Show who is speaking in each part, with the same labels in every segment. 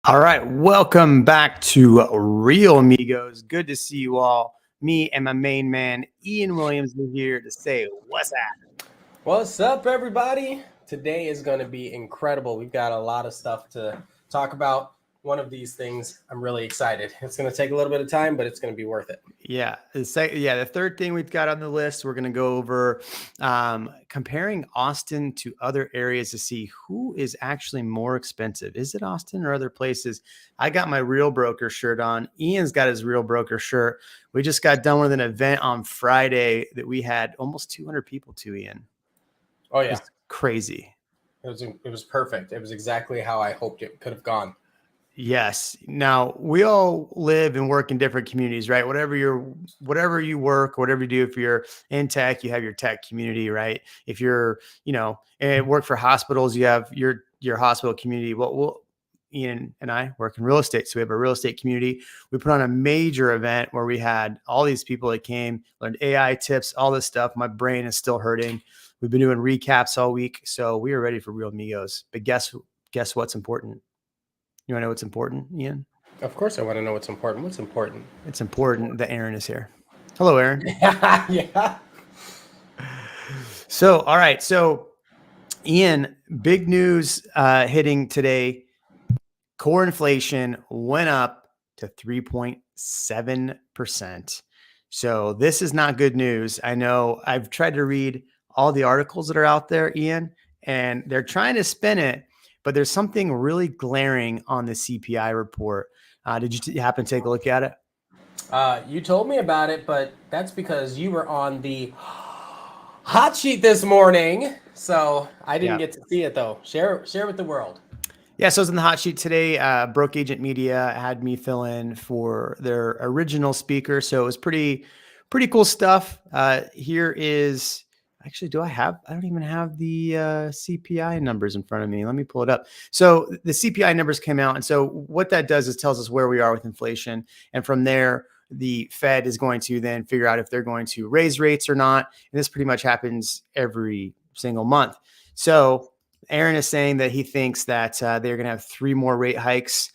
Speaker 1: All right, welcome back to Real Migos. Good to see you all. Me and my main man, Ian Williams, are here to say what's up.
Speaker 2: What's up, everybody? Today is going to be incredible. We've got a lot of stuff to talk about. One of these things, I'm really excited. It's going to take a little bit of time, but it's going to be worth it.
Speaker 1: Yeah, the third thing we've got on the list, we're going to go over comparing Austin to other areas to see who is actually more expensive. Is it Austin or other places? I got my Real Broker shirt on. Ian's got his Real Broker shirt. We just got done with an event on Friday that we had almost 200 people to, Ian.
Speaker 2: Oh, yeah.
Speaker 1: It's crazy.
Speaker 2: It was perfect. It was exactly how I hoped it could have gone.
Speaker 1: Yes. Now we all live and work in different communities, right? Whatever you work, whatever you do, if you're in tech, you have your tech community, right? If you're, and work for hospitals, you have your hospital community. Ian and I work in real estate. So we have a real estate community. We put on a major event where we had all these people that came, learned AI tips, all this stuff. My brain is still hurting. We've been doing recaps all week. So we are ready for Real Migos. But guess what's important? You want to know what's important, Ian?
Speaker 2: Of course I want to know what's important. What's important?
Speaker 1: It's important that Aaron is here. Hello, Aaron.
Speaker 2: Yeah.
Speaker 1: So, all right. So, Ian, big news hitting today. Core inflation went up to 3.7%. So this is not good news. I know I've tried to read all the articles that are out there, Ian, and they're trying to spin it. But there's something really glaring on the CPI report. Did you happen to take a look at it?
Speaker 2: You told me about it, but that's because you were on the hot sheet this morning. So I didn't get to see it, though. Share with the world.
Speaker 1: Yeah, so I was in the hot sheet today. Broke Agent Media had me fill in for their original speaker. So it was pretty cool stuff. Here is Actually, I don't even have the CPI numbers in front of me. Let me pull it up. So the CPI numbers came out. And so what that does is tells us where we are with inflation. And from there, the Fed is going to then figure out if they're going to raise rates or not. And this pretty much happens every single month. So Aaron is saying that he thinks that they're going to have 3 more rate hikes.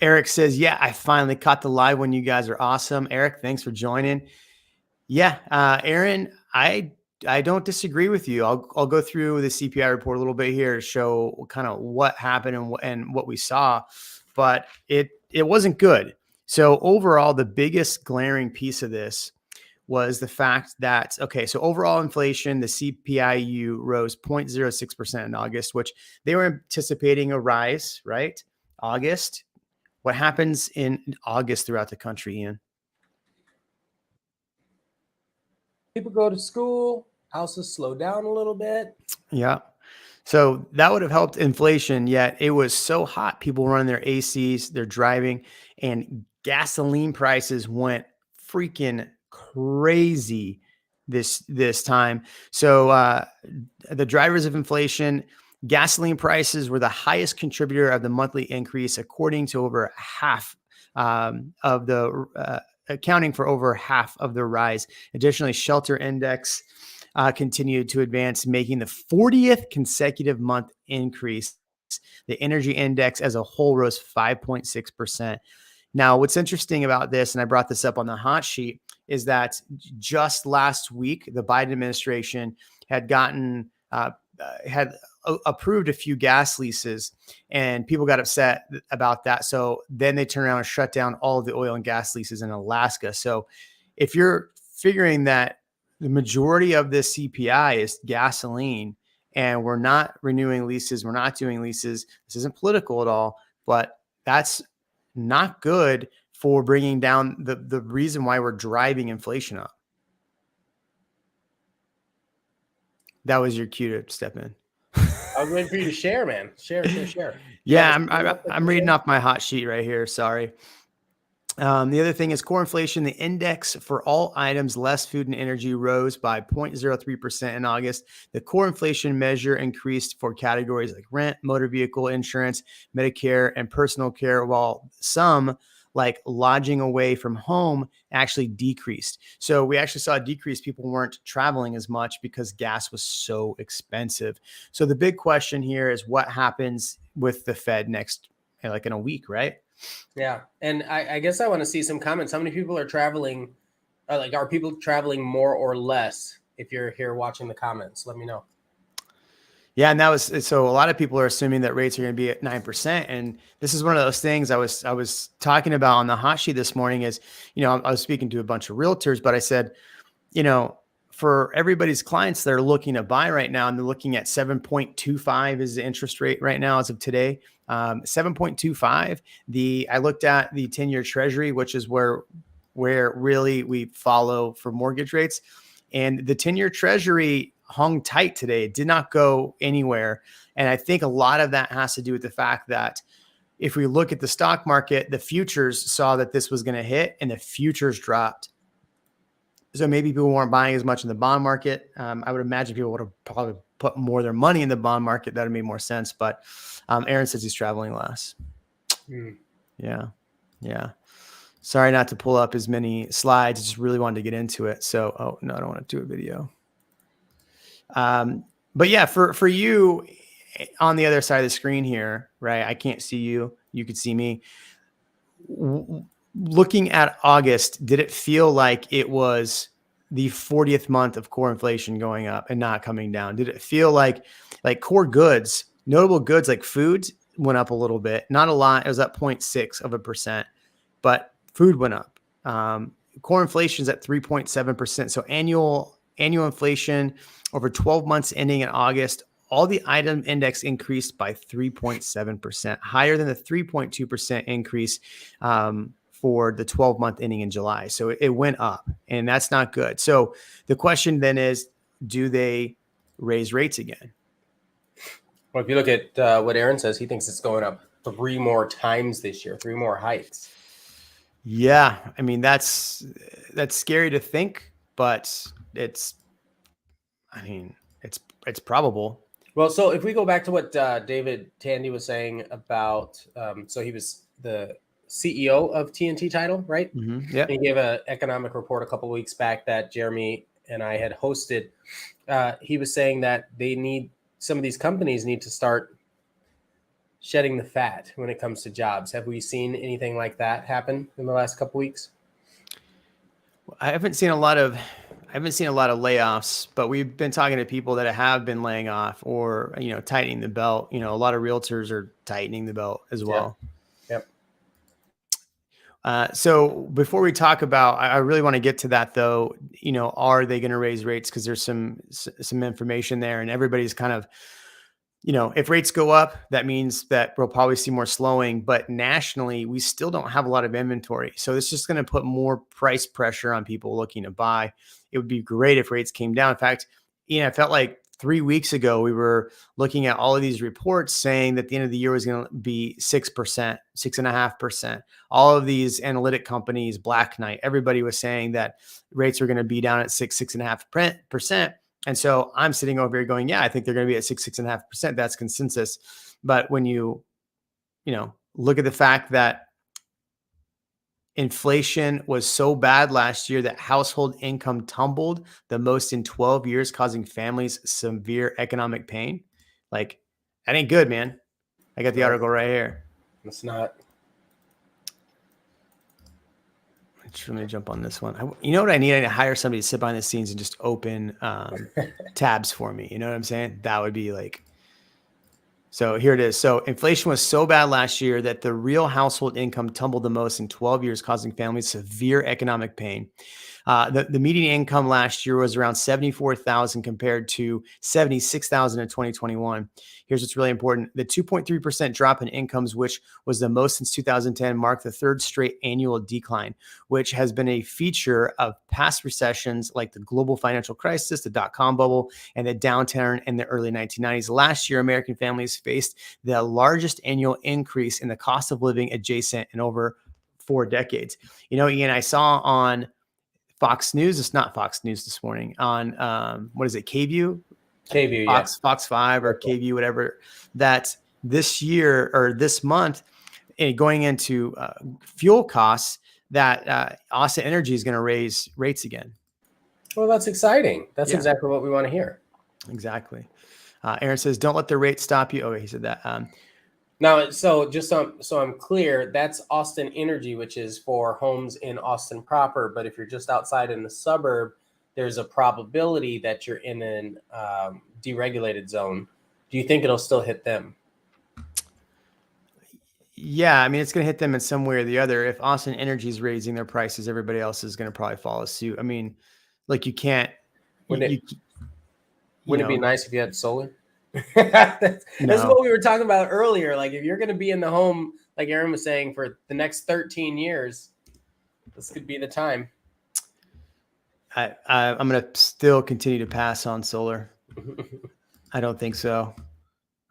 Speaker 1: Eric says, yeah, I finally caught the live one. You guys are awesome. Eric, thanks for joining. Yeah, Aaron, I don't disagree with you. I'll go through the CPI report a little bit here to show kind of what happened and what we saw, but it wasn't good. So overall, the biggest glaring piece of this was the fact that, okay, so overall inflation, the CPIU rose 0.06% in August, which they were anticipating a rise, right? August. What happens in August throughout the country, Ian?
Speaker 2: People go to school, houses slow down a little bit.
Speaker 1: Yeah. So that would have helped inflation, yet it was so hot. People running their ACs, they're driving, and gasoline prices went freaking crazy this time. So the drivers of inflation, gasoline prices were the highest contributor of the monthly increase, according to over half of the accounting for over half of the rise. Additionally, shelter index continued to advance, making the 40th consecutive month increase. The energy index as a whole rose 5.6%. Now, what's interesting about this, and I brought this up on the hot sheet, is that just last week, the Biden administration had approved a few gas leases, and people got upset about that. So then they turned around and shut down all of the oil and gas leases in Alaska. So if you're figuring that the majority of this CPI is gasoline, and we're not renewing leases, we're not doing leases, this isn't political at all, but that's not good for bringing down the reason why we're driving inflation up. That was your cue to step in.
Speaker 2: I was waiting for you to share, man. Share.
Speaker 1: Yeah, I'm reading off my hot sheet right here. Sorry. The other thing is core inflation. The index for all items less food and energy rose by 0.03% in August. The core inflation measure increased for categories like rent, motor vehicle insurance, Medicare, and personal care, while some, like lodging away from home, actually decreased. So we actually saw a decrease. People weren't traveling as much because gas was so expensive. So the big question here is what happens with the Fed next, like in a week, right?
Speaker 2: Yeah. And I guess I want to see some comments. How many people are traveling? Are people traveling more or less? If you're here watching the comments, let me know.
Speaker 1: Yeah, and that was so. A lot of people are assuming that rates are going to be at 9%, and this is one of those things I was talking about on the hot sheet this morning. Is I was speaking to a bunch of realtors, but I said, for everybody's clients that are looking to buy right now, and they're looking at 7.25 is the interest rate right now as of today. 7.25. I looked at the 10-year Treasury, which is where really we follow for mortgage rates, and the 10-year Treasury hung tight today. It did not go anywhere. And I think a lot of that has to do with the fact that if we look at the stock market, the futures saw that this was going to hit and the futures dropped. So maybe people weren't buying as much in the bond market. I would imagine people would have probably put more of their money in the bond market. That would make more sense. But Aaron says he's traveling less. Yeah. Sorry not to pull up as many slides. I just really wanted to get into it. So, oh no, I don't want to do a video. But yeah, for you on the other side of the screen here, right? I can't see you. You could see me. Looking at August, did it feel like it was the 40th month of core inflation going up and not coming down? Did it feel like core goods, notable goods like foods went up a little bit, not a lot. It was up 0.6%, but food went up. Core inflation is at 3.7%. So annual inflation over 12 months ending in August, all the item index increased by 3.7%, higher than the 3.2% increase for the 12-month ending in July. So it went up, and that's not good. So the question then is, do they raise rates again?
Speaker 2: Well, if you look at what Aaron says, he thinks it's going up 3 more times this year, 3 more hikes.
Speaker 1: Yeah, I mean that's scary to think, but I mean, it's probable.
Speaker 2: Well, so if we go back to what David Tandy was saying about, so he was the CEO of TNT Title, right?
Speaker 1: Yeah.
Speaker 2: He gave an economic report a couple of weeks back that Jeremy and I had hosted. He was saying that some of these companies need to start shedding the fat when it comes to jobs. Have we seen anything like that happen in the last couple of weeks?
Speaker 1: I haven't seen a lot of layoffs, but we've been talking to people that have been laying off or, tightening the belt. A lot of realtors are tightening the belt as well.
Speaker 2: Yep.
Speaker 1: So before we talk about, I really want to get to that though. Are they going to raise rates? Because there's some information there, and everybody's kind of, if rates go up, that means that we'll probably see more slowing. But nationally, we still don't have a lot of inventory, so it's just going to put more price pressure on people looking to buy. It would be great if rates came down. In fact, I felt like 3 weeks ago, we were looking at all of these reports saying that the end of the year was going to be 6%, 6.5%. All of these analytic companies, Black Knight, everybody was saying that rates are going to be down at 6.5%. And so I'm sitting over here going, yeah, I think they're going to be at 6.5%. That's consensus. But when you look at the fact that inflation was so bad last year that household income tumbled the most in 12 years, causing families severe economic pain. Like, that ain't good, man. I got the article right here.
Speaker 2: It's not.
Speaker 1: Let me jump on this one. You know what I need? I need to hire somebody to sit behind the scenes and just open tabs for me. You know what I'm saying? That would be like. So here it is. So inflation was so bad last year that the real household income tumbled the most in 12 years, causing families severe economic pain. The median income last year was around $74,000 compared to $76,000 in 2021. Here's what's really important. The 2.3% drop in incomes, which was the most since 2010, marked the third straight annual decline, which has been a feature of past recessions like the global financial crisis, the dot-com bubble, and the downturn in the early 1990s. Last year, American families faced the largest annual increase in the cost of living adjacent in over 4 decades. Ian, I saw on Fox News. It's not Fox News this morning on what is it? KView, Fox 5 or KView, whatever, that this year or this month going into fuel costs that Austin Energy is going to raise rates again.
Speaker 2: Well, that's exciting. That's exactly what we want to hear.
Speaker 1: Exactly. Aaron says, don't let the rate stop you. Oh, he said that.
Speaker 2: Now, so just so I'm clear, that's Austin Energy, which is for homes in Austin proper. But if you're just outside in the suburb, there's a probability that you're in an deregulated zone. Do you think it'll still hit them?
Speaker 1: Yeah, I mean, it's going to hit them in some way or the other. If Austin Energy is raising their prices, everybody else is going to probably follow suit. I mean, like you can't.
Speaker 2: Wouldn't it be nice if you had solar? That's what we were talking about earlier. Like, if you're going to be in the home, like Aaron was saying, for the next 13 years, this could be the time.
Speaker 1: I'm going to still continue to pass on solar. I don't think so.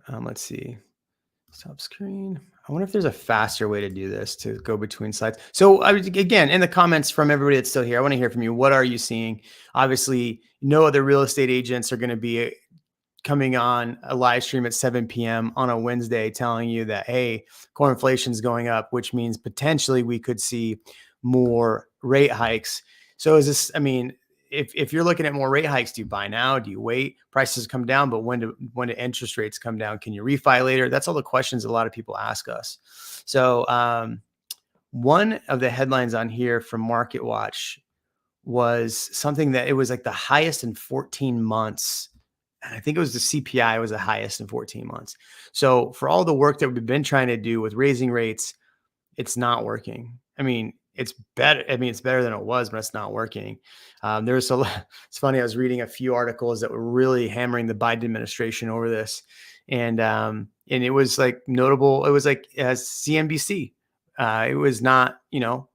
Speaker 1: Let's see. Stop screen. I wonder if there's a faster way to do this, to go between slides. So again, in the comments from everybody that's still here, I want to hear from you. What are you seeing? Obviously, no other real estate agents are going to be coming on a live stream at 7 p.m. on a Wednesday telling you that, hey, core inflation is going up, which means potentially we could see more rate hikes. So is this, I mean, if you're looking at more rate hikes, do you buy now? Do you wait? Prices come down, but when do interest rates come down? Can you refi later? That's all the questions a lot of people ask us. So one of the headlines on here from Market Watch was something that it was like the highest in 14 months. And I think it was the CPI was the highest in 14 months. So for all the work that we've been trying to do with raising rates, it's not working. I mean, it's better. I mean, it's better than it was, but it's not working. It's funny. I was reading a few articles that were really hammering the Biden administration over this. And it was like notable. It was like CNBC. It was not,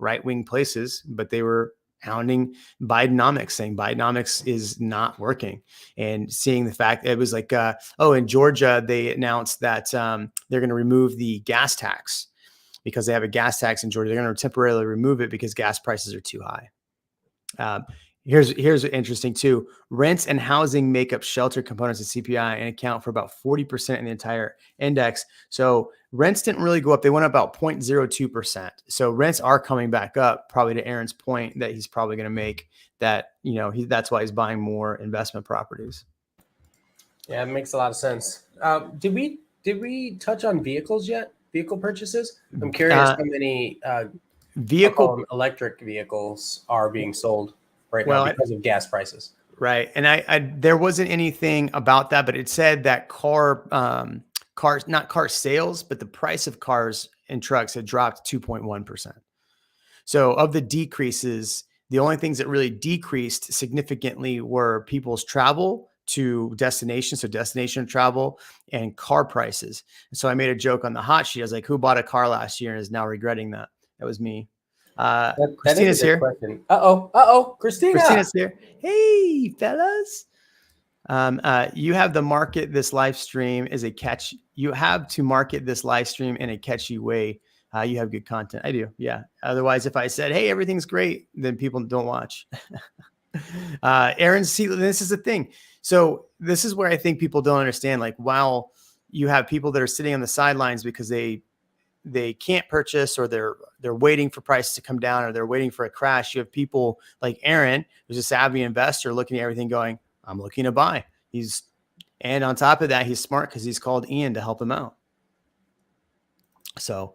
Speaker 1: right-wing places, but they were hounding Bidenomics, saying Bidenomics is not working, and seeing the fact it was like, in Georgia, they announced that they're going to remove the gas tax because they have a gas tax in Georgia. They're going to temporarily remove it because gas prices are too high. Here's interesting too. Rents and housing make up shelter components of CPI and account for about 40% in the entire index. So rents didn't really go up. They went up about 0.02%. So rents are coming back up, probably to Aaron's point that he's probably going to make, that, that's why he's buying more investment properties.
Speaker 2: Yeah, it makes a lot of sense. Did we touch on vehicles yet? Vehicle purchases? I'm curious how many I'll call them electric vehicles are being sold right now because of gas prices.
Speaker 1: Right. And I there wasn't anything about that, but it said that not car sales, but the price of cars and trucks had dropped 2.1%. So of the decreases, the only things that really decreased significantly were people's travel to destination, so destination travel, and car prices. And so I made a joke on the hot sheet. I was like, who bought a car last year and is now regretting that? That was me. Christina's here.
Speaker 2: Question. Christina.
Speaker 1: Christina's here. Hey, fellas. You have to market this live stream in a catchy way. You have good content. I do. Yeah. Otherwise, if I said, hey, everything's great, then people don't watch. Aaron, see, this is the thing. So this is where I think people don't understand. Like, while you have people that are sitting on the sidelines because they can't purchase, or they're waiting for prices to come down, or they're waiting for a crash. You have people like Aaron, who's a savvy investor, looking at everything going, I'm looking to buy. And on top of that, he's smart because he's called Ian to help him out. So,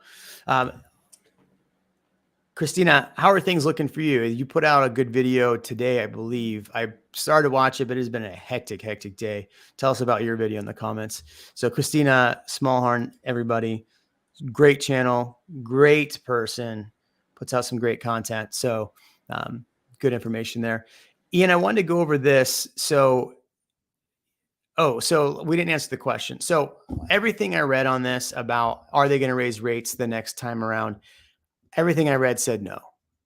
Speaker 1: Christina, how are things looking for you? You put out a good video today, I believe. I started to watch it, but it's been a hectic day. Tell us about your video in the comments. So Christina Smallhorn, everybody, great channel, great person, puts out some great content. So good information there. Ian, I wanted to go over this. So we didn't answer the question. So everything I read on this about, are they going to raise rates the next time around? Everything I read said no.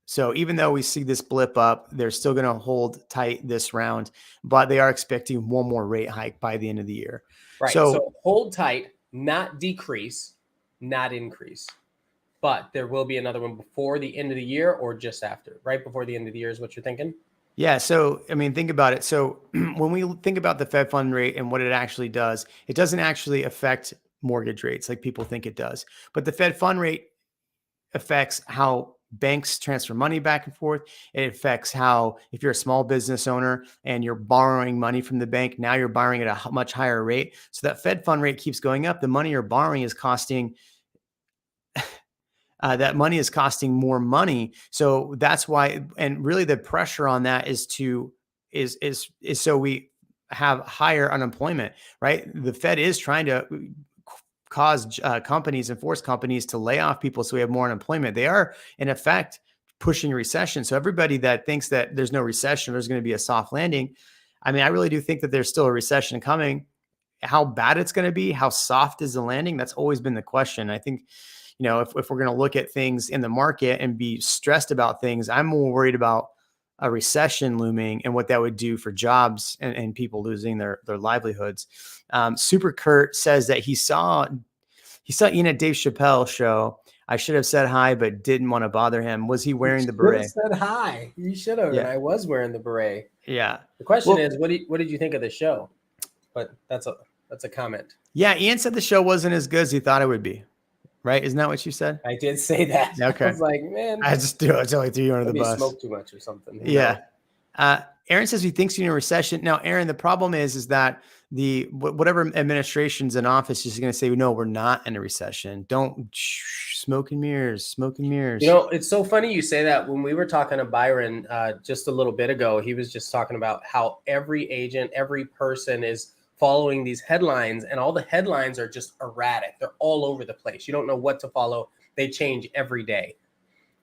Speaker 1: So even though we see this blip up, they're still going to hold tight this round, but they are expecting one more rate hike by the end of the year.
Speaker 2: Right. So hold tight, not decrease, not increase, but there will be another one before the end of the year, or just after. Right before the end of the year is what you're thinking?
Speaker 1: Yeah. So, I mean, think about it. So when we think about the Fed fund rate and what it actually does, it doesn't actually affect mortgage rates like people think it does. But the Fed fund rate affects how banks transfer money back and forth. It affects how, if you're a small business owner and you're borrowing money from the bank, now you're borrowing at a much higher rate. So that Fed fund rate keeps going up. The money you're borrowing is costing that money is costing more money. So that's why, and really the pressure on that is so we have higher unemployment, right? The Fed is trying to cause companies and force companies to lay off people so we have more unemployment. They are, in effect, pushing a recession. So everybody that thinks that there's no recession, there's going to be a soft landing. I mean, I really do think that there's still a recession coming. How bad it's going to be, how soft is the landing? That's always been the question. I think, if we're going to look at things in the market and be stressed about things, I'm more worried about a recession looming and what that would do for jobs and people losing their livelihoods. Super Kurt says that he saw Ian at Dave Chappelle's show. I should have said hi, but didn't want to bother him. Was he wearing the beret?
Speaker 2: Said hi. You should have. Yeah. And I was wearing the beret.
Speaker 1: Yeah.
Speaker 2: The question is, what did you think of the show? But that's a comment.
Speaker 1: Yeah, Ian said the show wasn't as good as he thought it would be. Right? Isn't that what you said?
Speaker 2: I did say that.
Speaker 1: Okay.
Speaker 2: I was like, man,
Speaker 1: I totally threw you under the bus.
Speaker 2: Smoke too much or something.
Speaker 1: Yeah. Aaron says he thinks you're in a recession. Now, Aaron, the problem is that whatever administration's in office is going to say, no, we're not in a recession. Don't smoke and mirrors.
Speaker 2: It's so funny you say that. When we were talking to Byron just a little bit ago, he was just talking about how every agent, every person is following these headlines, and all the headlines are just erratic. They're all over the place. You don't know what to follow. They change every day.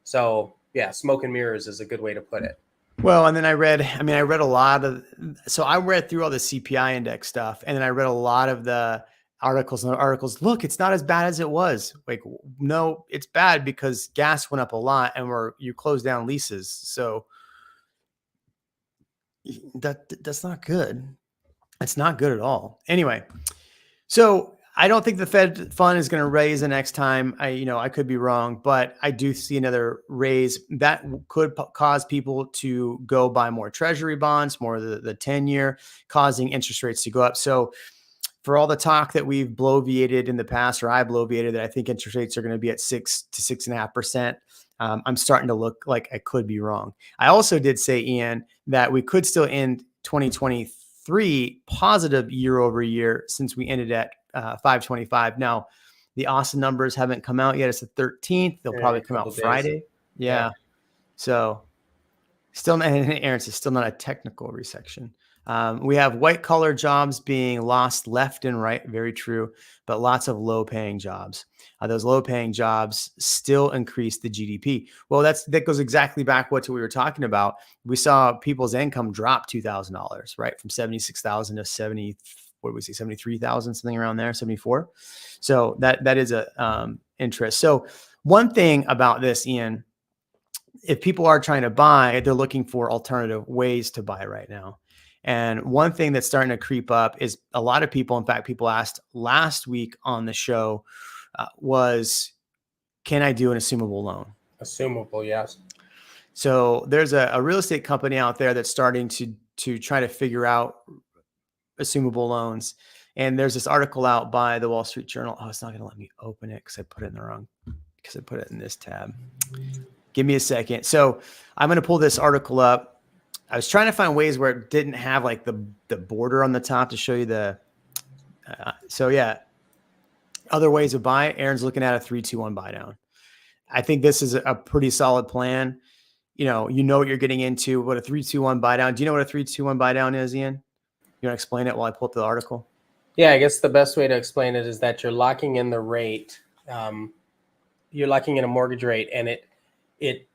Speaker 2: So yeah, smoke and mirrors is a good way to put it.
Speaker 1: Well, and then I read a lot of, so I read through all the CPI index stuff, and then I read a lot of the articles. Look, it's not as bad as it was. Like, no, it's bad because gas went up a lot and you closed down leases. So that's not good. It's not good at all. Anyway, so I don't think the Fed fund is going to raise the next time. I could be wrong, but I do see another raise that could cause people to go buy more treasury bonds, more of the 10-year, causing interest rates to go up. So for all the talk that we've bloviated in the past, or I bloviated that I think interest rates are going to be at 6 to 6.5%, I'm starting to look like I could be wrong. I also did say, Ian, that we could still end 2023 positive year over year since we ended at 525. Now, the Austin numbers haven't come out yet. It's the 13th. They'll probably come out Friday. Yeah. So still not, Aaron says, still not a technical recession. We have white collar jobs being lost left and right. Very true. But lots of low paying jobs. Those low paying jobs still increase the GDP. Well, that goes exactly back to what we were talking about. We saw people's income drop $2,000, right? From 76,000 to 73,000, something around there, 74. So that is a interest. So one thing about this, Ian, if people are trying to buy, they're looking for alternative ways to buy right now. And one thing that's starting to creep up is a lot of people, in fact, people asked last week on the show was, can I do an assumable loan?
Speaker 2: Assumable, yes.
Speaker 1: So there's a real estate company out there that's starting to try to figure out assumable loans. And there's this article out by the Wall Street Journal. Oh, it's not going to let me open it because I put it in this tab. Give me a second. So I'm going to pull this article up. I was trying to find ways where it didn't have like the border on the top to show you the. So yeah, other ways of buy. Aaron's looking at a 3-2-1 buy down. I think this is a pretty solid plan. You know what you're getting into. What a 3-2-1 buy down. Do you know what a 3-2-1 buy down is, Ian? You want to explain it while I pull up the article?
Speaker 2: Yeah, I guess the best way to explain it is that you're locking in the rate. You're locking in a mortgage rate, and it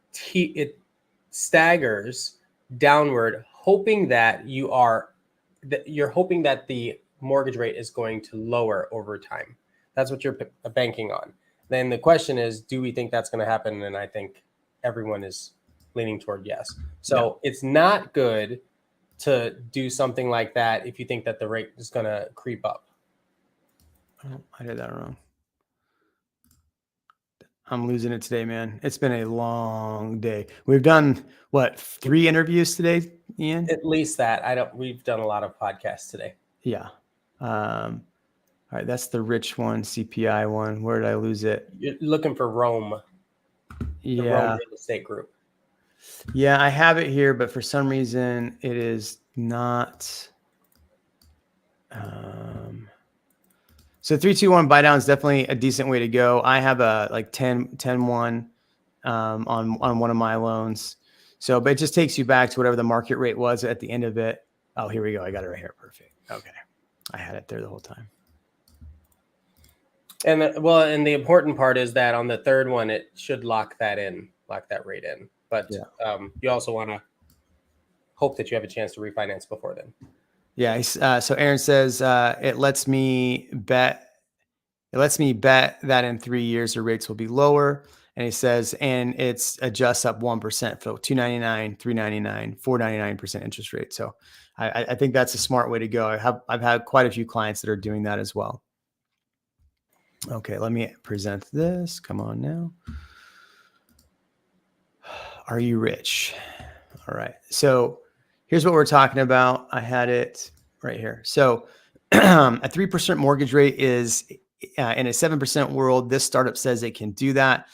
Speaker 2: staggers downward, hoping that you're hoping that the mortgage rate is going to lower over time. That's what you're banking on. Then the question is, do we think that's going to happen? And I think everyone is leaning toward yes. So It's not good to do something like that if you think that the rate is going to creep up.
Speaker 1: Oh, I did that wrong. I'm losing it today, man. It's been a long day. We've done 3 interviews today, Ian?
Speaker 2: At least that. We've done a lot of podcasts today.
Speaker 1: Yeah. All right, that's the rich one, CPI one. Where did I lose it?
Speaker 2: You're looking for Rome.
Speaker 1: Yeah.
Speaker 2: The Rome Real Estate Group.
Speaker 1: Yeah, I have it here, but for some reason it is not. So 3-2-1 buy down is definitely a decent way to go. I have a 10-1 on one of my loans. So, but it just takes you back to whatever the market rate was at the end of it. Oh, here we go. I got it right here. Perfect. Okay. I had it there the whole time.
Speaker 2: And the important part is that on the third one, it should lock that rate in. But you also want to hope that you have a chance to refinance before then. Yeah.
Speaker 1: So Aaron says it lets me bet that in 3 years the rates will be lower. And he says, and it's adjusts up 1% for 299, 399, 499% interest rate. So I think that's a smart way to go. I've had quite a few clients that are doing that as well. Okay, let me present this. Come on now. Are you rich? All right. So here's what we're talking about. I had it right here. So a 3% mortgage rate is in a 7% world. This startup says it can do that.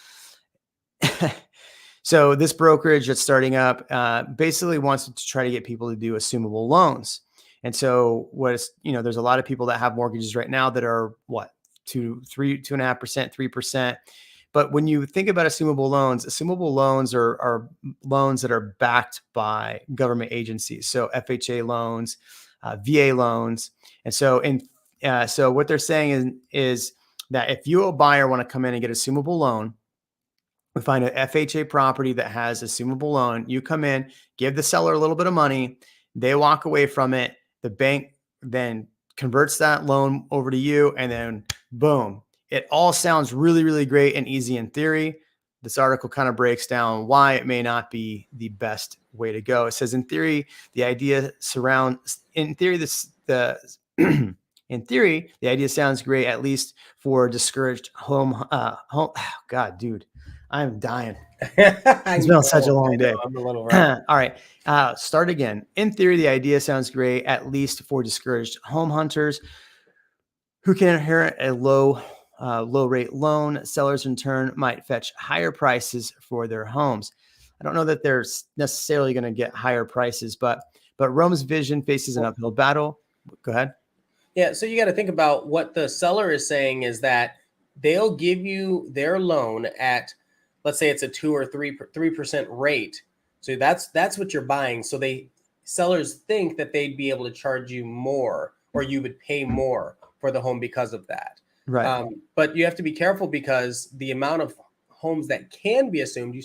Speaker 1: So this brokerage that's starting up basically wants to try to get people to do assumable loans. And so there's a lot of people that have mortgages right now that are 2.5%, 3%. But when you think about assumable loans are loans that are backed by government agencies. So FHA loans, VA loans. And so so what they're saying is that if you, a buyer, want to come in and get an assumable loan, we find an FHA property that has assumable loan. You come in, give the seller a little bit of money. They walk away from it. The bank then converts that loan over to you, and then boom. It all sounds really, really great and easy in theory. This article kind of breaks down why it may not be the best way to go. It says, in theory, the In theory, the idea sounds great, at least for discouraged home. Oh, God, dude, I'm dying. It's been such a long day.
Speaker 2: I'm a little rough.
Speaker 1: All right. Start again. In theory, the idea sounds great, at least for discouraged home hunters who can inherit a low rate loan. Sellers in turn might fetch higher prices for their homes. I don't know that they're necessarily going to get higher prices, but Rome's vision faces an uphill battle. Go ahead.
Speaker 2: Yeah, so you got to think about what the seller is saying is that they'll give you their loan at, let's say it's a 2 or 3% rate. So that's what you're buying. So sellers think that they'd be able to charge you more, or you would pay more for the home because of that.
Speaker 1: Right.
Speaker 2: But you have to be careful because the amount of homes that can be assumed,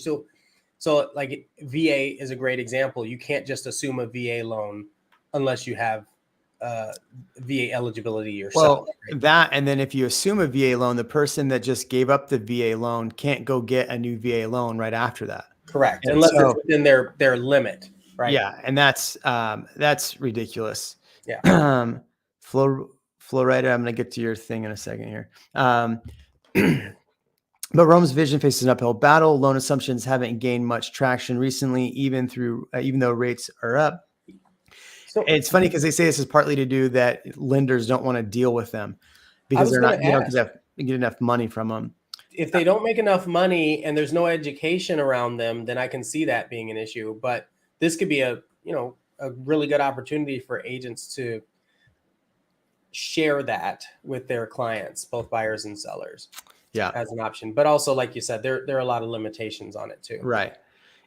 Speaker 2: so like VA is a great example. You can't just assume a VA loan unless you have VA eligibility yourself.
Speaker 1: Well, right? That, and then if you assume a VA loan, the person that just gave up the VA loan can't go get a new VA loan right after that.
Speaker 2: Correct, unless it's within their limit, right?
Speaker 1: Yeah, and that's ridiculous.
Speaker 2: Yeah.
Speaker 1: Florida, I'm going to get to your thing in a second here. But Rome's vision faces an uphill battle. Loan assumptions haven't gained much traction recently, even though rates are up. So it's funny because they say this is partly to do that lenders don't want to deal with them because they don't get enough money from them.
Speaker 2: If they don't make enough money and there's no education around them, then I can see that being an issue. But this could be a really good opportunity for agents to share that with their clients, both buyers and sellers.
Speaker 1: Yeah,
Speaker 2: as an option. But also, like you said, there are a lot of limitations on it too.
Speaker 1: Right.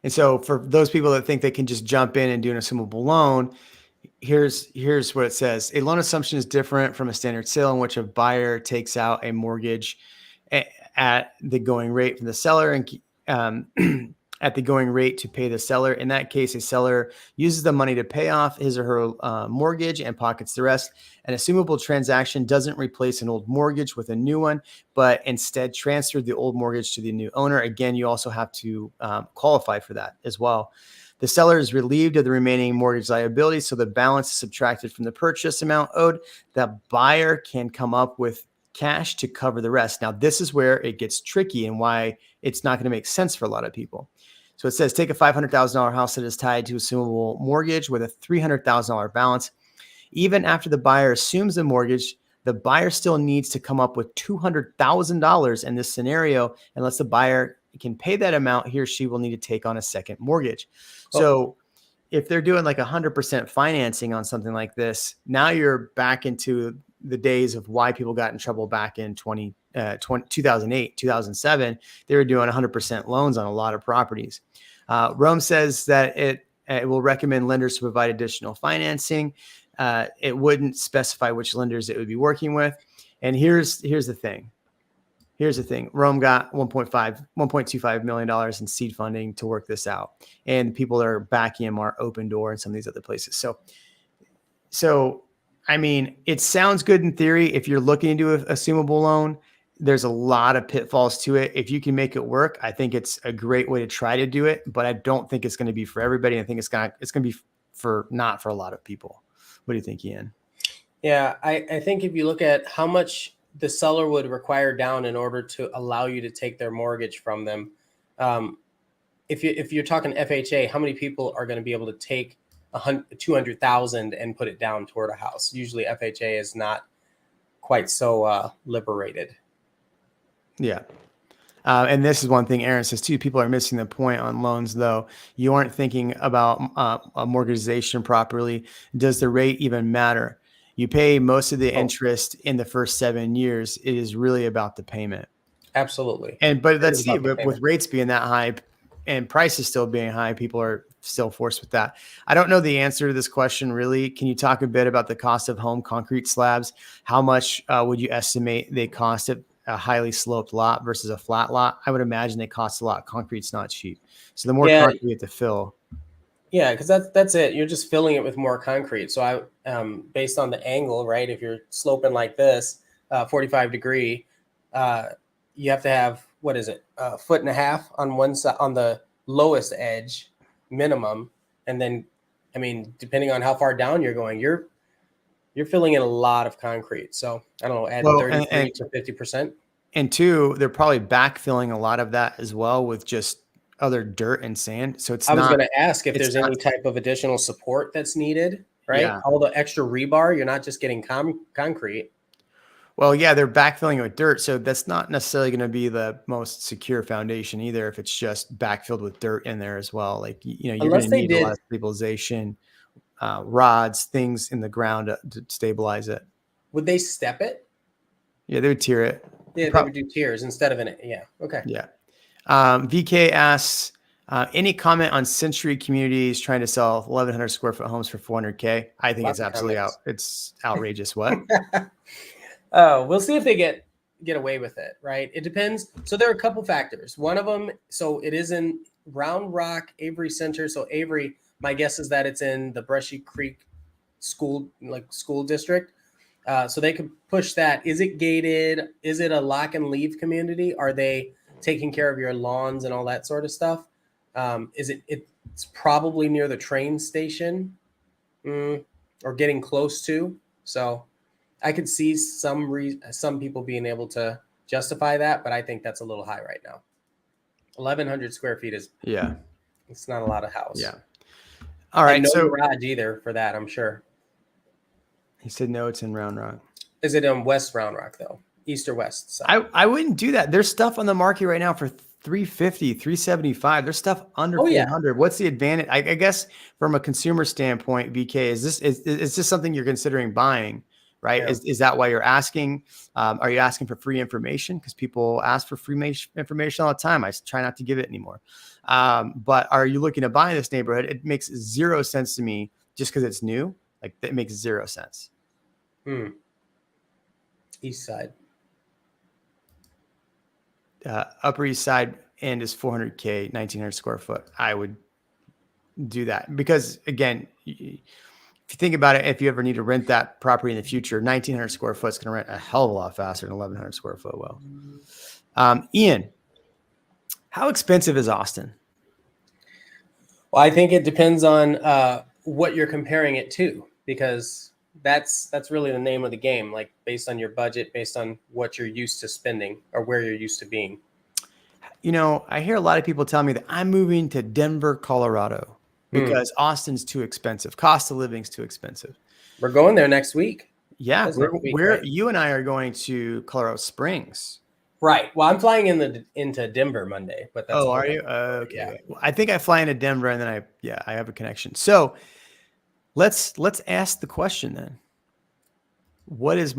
Speaker 1: And so for those people that think they can just jump in and do an assumable loan, here's what it says. A loan assumption is different from a standard sale in which a buyer takes out a mortgage at the going rate from the seller and at the going rate to pay the seller. In that case, a seller uses the money to pay off his or her mortgage and pockets the rest. An assumable transaction doesn't replace an old mortgage with a new one, but instead transfer the old mortgage to the new owner. Again, you also have to qualify for that as well. The seller is relieved of the remaining mortgage liability, so the balance is subtracted from the purchase amount owed. The buyer can come up with cash to cover the rest. Now, this is where it gets tricky and why it's not going to make sense for a lot of people. So it says, take a $500,000 house that is tied to a assumable mortgage with a $300,000 balance. Even after the buyer assumes the mortgage, the buyer still needs to come up with $200,000 in this scenario. Unless the buyer can pay that amount, he or she will need to take on a second mortgage. So if they're doing like 100% financing on something like this, now you're back into the days of why people got in trouble back in 2008, 2007. They were doing 100% loans on a lot of properties. Rome says that it will recommend lenders to provide additional financing. It wouldn't specify which lenders it would be working with. And here's the thing. Rome got $1.25 million in seed funding to work this out. And people that are backing him are Open Door and some of these other places. So I mean, it sounds good in theory. If you're looking to do an assumable loan, there's a lot of pitfalls to it. If you can make it work, I think it's a great way to try to do it, but I don't think it's going to be for everybody. I think it's going to be not for a lot of people. What do you think, Ian?
Speaker 2: Yeah, I think if you look at how much the seller would require down in order to allow you to take their mortgage from them, if you're talking FHA, how many people are going to be able to take 200,000 and put it down toward a house? Usually FHA is not quite so liberated.
Speaker 1: Yeah. And this is one thing Aaron says too. People are missing the point on loans, though. You aren't thinking about amortization properly. Does the rate even matter? You pay most of the interest in the first 7 years. It is really about the payment.
Speaker 2: Absolutely.
Speaker 1: But let's see, with rates being that high and prices still being high, people are still forced with that. I don't know the answer to this question, really. Can you talk a bit about the cost of home concrete slabs? How much would you estimate they cost at a highly sloped lot versus a flat lot? I would imagine they cost a lot. Concrete's not cheap. So the more concrete you have to fill.
Speaker 2: Yeah, because that's it. You're just filling it with more concrete. So based on the angle, right? If you're sloping like this, 45 degree, you have to have, what is it? A foot and a half on one side, on the lowest edge minimum. And then, I mean, depending on how far down you're going, you're you're filling in a lot of concrete. So I don't know, add
Speaker 1: Well,
Speaker 2: 33 to 50%.
Speaker 1: and two, they're probably backfilling a lot of that as well with just other dirt and sand. So it's
Speaker 2: I was
Speaker 1: not,
Speaker 2: going to ask if
Speaker 1: it's
Speaker 2: there's
Speaker 1: not,
Speaker 2: any type of additional support that's needed, right?
Speaker 1: yeah.
Speaker 2: All the extra rebar, you're not just getting concrete.
Speaker 1: Well, yeah, they're backfilling it with dirt. So that's not necessarily going to be the most secure foundation either if it's just backfilled with dirt in there as well. Like, you're going
Speaker 2: Unless
Speaker 1: to
Speaker 2: they
Speaker 1: need a lot
Speaker 2: did,
Speaker 1: of stabilization, rods, things in the ground to stabilize it.
Speaker 2: would they step it?
Speaker 1: Yeah, they would tier it.
Speaker 2: Yeah, they would do tiers instead of in it. Yeah. Okay.
Speaker 1: Yeah. VK asks, any comment on Century Communities trying to sell 1,100 square foot homes for 400K? I think
Speaker 2: Lots
Speaker 1: it's
Speaker 2: of
Speaker 1: absolutely
Speaker 2: comments.
Speaker 1: it's outrageous. What?
Speaker 2: We'll see if they get away with it, right? It depends. So there are a couple factors. One of them, so it is in Round Rock, Avery Center. So Avery, my guess is that it's in the Brushy Creek school district. So they could push that. Is it gated? Is it a lock and leave community? Are they taking care of your lawns and all that sort of stuff? It's probably near the train station or getting close to. So I could see some people being able to justify that, but I think that's a little high right now. 1,100 square feet it's not a lot of house.
Speaker 1: Yeah. All right.
Speaker 2: And no
Speaker 1: so
Speaker 2: garage either for that, I'm sure.
Speaker 1: he said no, it's in Round Rock.
Speaker 2: Is it in West Round Rock though? East or west side?
Speaker 1: I wouldn't do that. There's stuff on the market right now for 350, 375. There's stuff under 400. What's the advantage? I guess from a consumer standpoint, VK, is this something you're considering buying? Right? Yeah. Is that why you're asking? Are you asking for free information? Because people ask for free information all the time. I try not to give it anymore. But are you looking to buy in this neighborhood? It makes zero sense to me just because it's new. Like it makes zero sense.
Speaker 2: East side.
Speaker 1: Upper East Side end is 400K, 1,900 square foot. I would do that because again, if you think about it, if you ever need to rent that property in the future, 1,900 square foot is going to rent a hell of a lot faster than 1,100 square foot will. Ian, how expensive is Austin?
Speaker 2: Well, I think it depends on what you're comparing it to, because that's really the name of the game, like based on your budget, based on what you're used to spending or where you're used to being.
Speaker 1: I hear a lot of people tell me that I'm moving to Denver, Colorado because Austin's too expensive. Cost of living's too expensive.
Speaker 2: We're going there next week.
Speaker 1: Yeah, you and I are going to Colorado Springs.
Speaker 2: Right. Well, I'm flying into Denver Monday, but that's
Speaker 1: are you? Okay. Yeah. Well, I think I fly into Denver and then I have a connection. So let's ask the question then. What is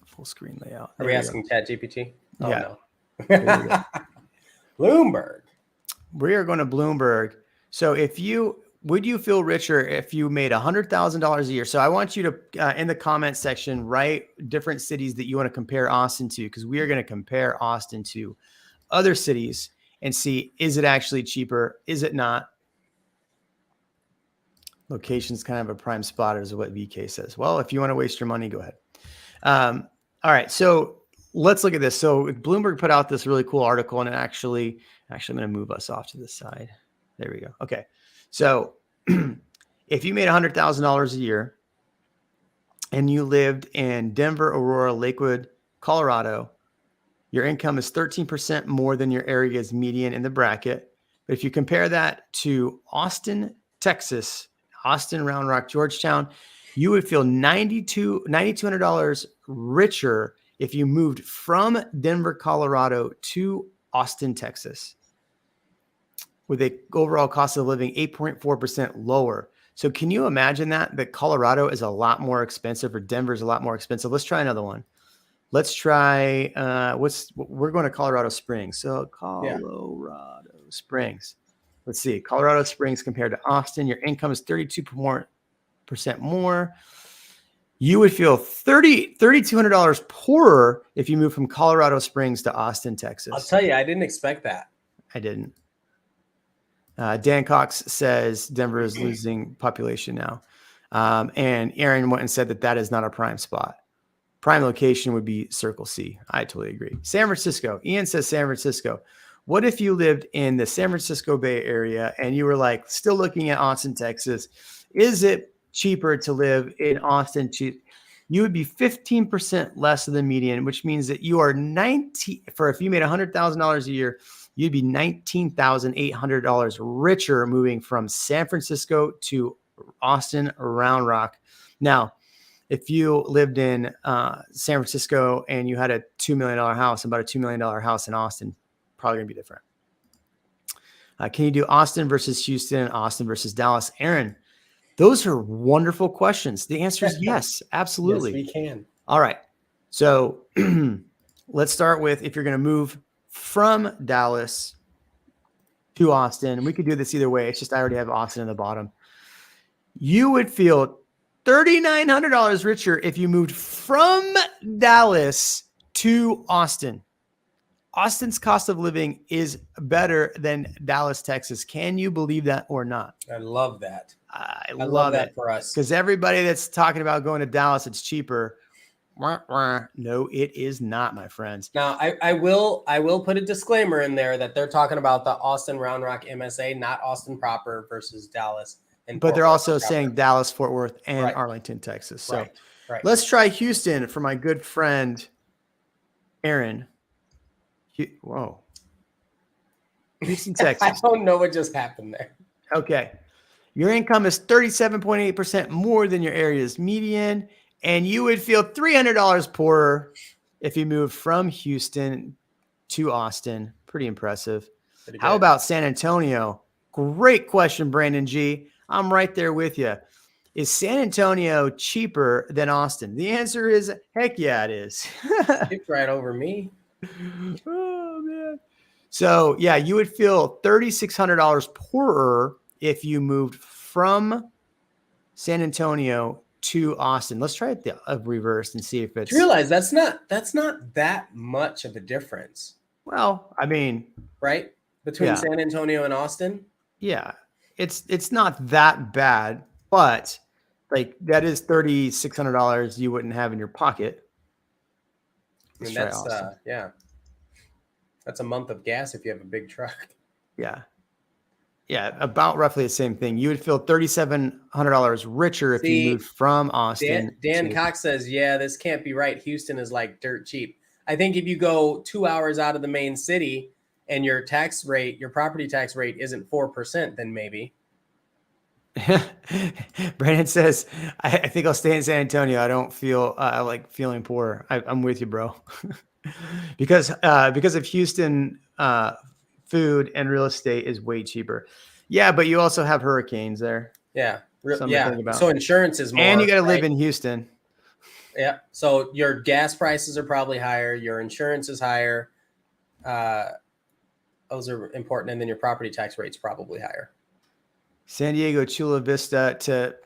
Speaker 1: full screen layout?
Speaker 2: Are we asking ChatGPT? Oh,
Speaker 1: yeah.
Speaker 2: No. Bloomberg.
Speaker 1: We are going to Bloomberg. So would you feel richer if you made $100,000 a year? So I want you to, in the comment section, write different cities that you want to compare Austin to, because we are going to compare Austin to other cities and see, is it actually cheaper? Is it not? Location's kind of a prime spot, is what VK says. Well, if you want to waste your money, go ahead. All right. So let's look at this. So Bloomberg put out this really cool article, and actually I'm going to move us off to the side. There we go. Okay. So if you made $100,000 a year and you lived in Denver, Aurora, Lakewood, Colorado, your income is 13% more than your area's median in the bracket. But if you compare that to Austin, Texas, Austin, Round Rock, Georgetown, you would feel $9,200 richer if you moved from Denver, Colorado to Austin, Texas, with a overall cost of living 8.4% lower. So can you imagine that Colorado is a lot more expensive or Denver is a lot more expensive? Let's try another one. Let's try, we're going to Colorado Springs. So Colorado Springs. Let's see, Colorado Springs compared to Austin, your income is 32% more. You would feel $3,200 poorer if you move from Colorado Springs to Austin, Texas.
Speaker 2: I'll tell you, I didn't expect that.
Speaker 1: I didn't. Dan Cox says Denver is losing population now. And Aaron went and said that is not a prime spot. Prime location would be Circle C. I totally agree. San Francisco. Ian says San Francisco. What if you lived in the San Francisco Bay Area and you were like still looking at Austin, Texas? Is it cheaper to live in Austin, you would be 15% less than the median, which means that you are if you made $100,000 a year, you'd be $19,800 richer moving from San Francisco to Austin Round Rock. Now, if you lived in San Francisco and you had a $2 million house, about a $2 million house in Austin, probably gonna be different. Can you do Austin versus Houston, Austin versus Dallas? Aaron, those are wonderful questions. The answer is yes, absolutely.
Speaker 2: Yes, we can.
Speaker 1: All right. So let's start with if you're going to move from Dallas to Austin. We could do this either way. It's just I already have Austin in the bottom. You would feel $3,900 richer if you moved from Dallas to Austin. Austin's cost of living is better than Dallas, Texas. Can you believe that or not?
Speaker 2: I love that.
Speaker 1: I love that
Speaker 2: for us.
Speaker 1: Because everybody that's talking about going to Dallas, it's cheaper. No, it is not, my friends.
Speaker 2: Now, I will put a disclaimer in there that they're talking about the Austin Round Rock MSA, not Austin proper versus Dallas.
Speaker 1: But they're also saying Dallas, Fort Worth, and Arlington, Texas. So let's try Houston for my good friend, Aaron. Whoa. Houston, Texas.
Speaker 2: I don't know what just happened there.
Speaker 1: Okay. Your income is 37.8% more than your area's median, and you would feel $300 poorer if you moved from Houston to Austin. Pretty impressive. How about San Antonio? Great question, Brandon G. I'm right there with you. Is San Antonio cheaper than Austin? The answer is heck yeah, it is.
Speaker 2: It's right over me.
Speaker 1: Oh, man. So, yeah, you would feel $3,600 poorer if you moved from San Antonio to Austin. Let's try it the reverse and see if it's.
Speaker 2: You realize that's not that much of a difference.
Speaker 1: Well, I mean,
Speaker 2: right? Between San Antonio and Austin?
Speaker 1: Yeah. It's not that bad, but like that is $3,600 you wouldn't have in your pocket.
Speaker 2: I mean, that's that's a month of gas if you have a big truck.
Speaker 1: Yeah. Yeah, about roughly the same thing. You would feel $3,700 richer if you moved from Austin.
Speaker 2: Dan Cox says, yeah, this can't be right. Houston is like dirt cheap. I think if you go 2 hours out of the main city and your tax rate, your property tax rate isn't 4%, then maybe.
Speaker 1: Brandon says, I think I'll stay in San Antonio. I don't feel like feeling poor. I'm with you, bro. because of Houston, food and real estate is way cheaper. Yeah, but you also have hurricanes there.
Speaker 2: Yeah. So insurance is more.
Speaker 1: And you got to live in Houston.
Speaker 2: Yeah. So your gas prices are probably higher. Your insurance is higher. Those are important. And then your property tax rate's probably higher.
Speaker 1: San Diego, Chula Vista to